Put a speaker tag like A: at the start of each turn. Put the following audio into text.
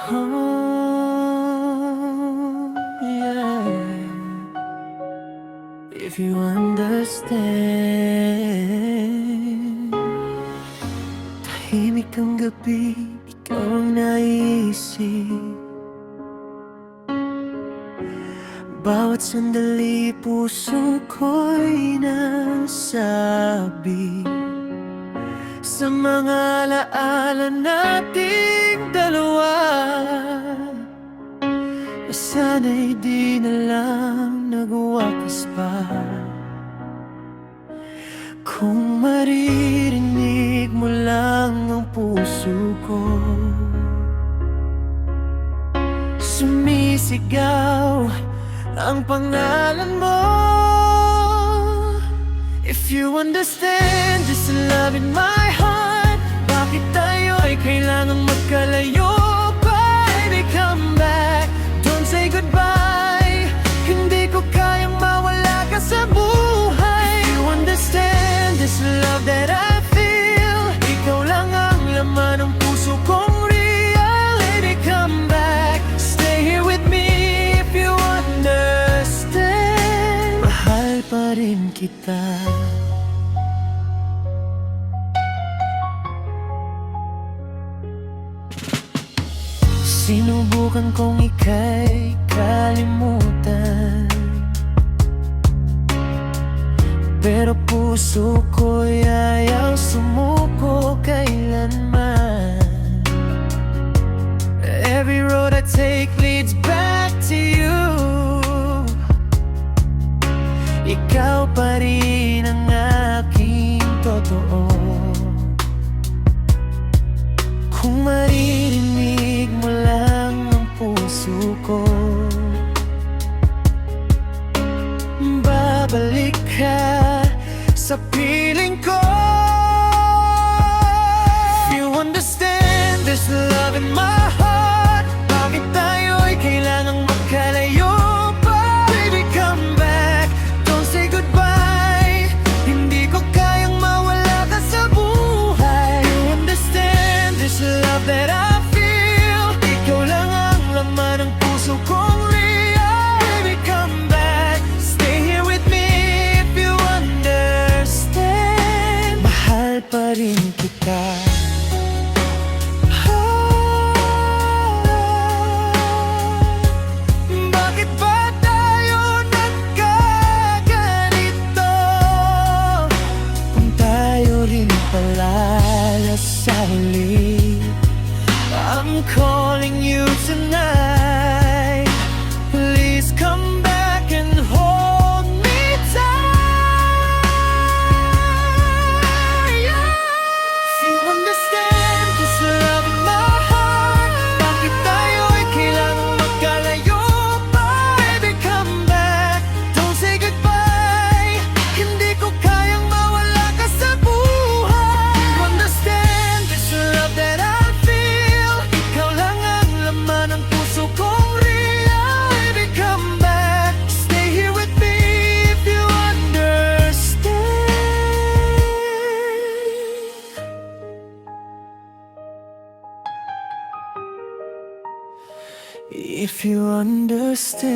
A: Oh, yeah. If you understand, tahimik ang gabi, ikaw ang naisip. Bawat sandali, puso ko'y nasabi sa mga alaala nating dalawa. Sana'y di na lang nagwakas pa. Kung maririnig mo lang ang puso ko sumisigaw ang pangalan mo. If you understand this love in my heart, bakit tayo'y kailangang magkalayo? Baby, come back, don't say goodbye. Hindi ko kayang mawala ka sa buhay. If you understand this love that I feel, ikaw lang ang laman ng puso kong real. Baby, come back, stay here with me. If you understand, mahal pa rin kita. Sinubukan kong ika'y kalimutan, pero puso ko'y ayaw sumuko kailanman. Every road I take leads back to you. Ikaw pa rin ang aking totoo. Kung maririnig mo lang ang puso ko, babalik ka sa piling ko. If you understand this love in my heart, bakit tayo'y kailangang magkalayo pa? Baby, come back, don't say goodbye. Hindi ko kayang mawala ka sa buhay. You understand this love that I feel, ikaw lang ang laman ng puso kong real. Baby, come back, stay here with me. If you understand, mahal pa rin kita. Bakit ba tayo nagkaganito? Kung tayo rin pala sa huli. I'm calling you tonight. Please come back and hold me tight. If you understand this love in my heart, bakit tayo'y kailangang magkalayo pa? Baby, come back, don't say goodbye. Hindi ko kayang mawala ka sa buhay. You understand this love that I feel, ikaw lang ang laman ng puso kong real. Baby, come back, stay here with me. If you understand. If you understand.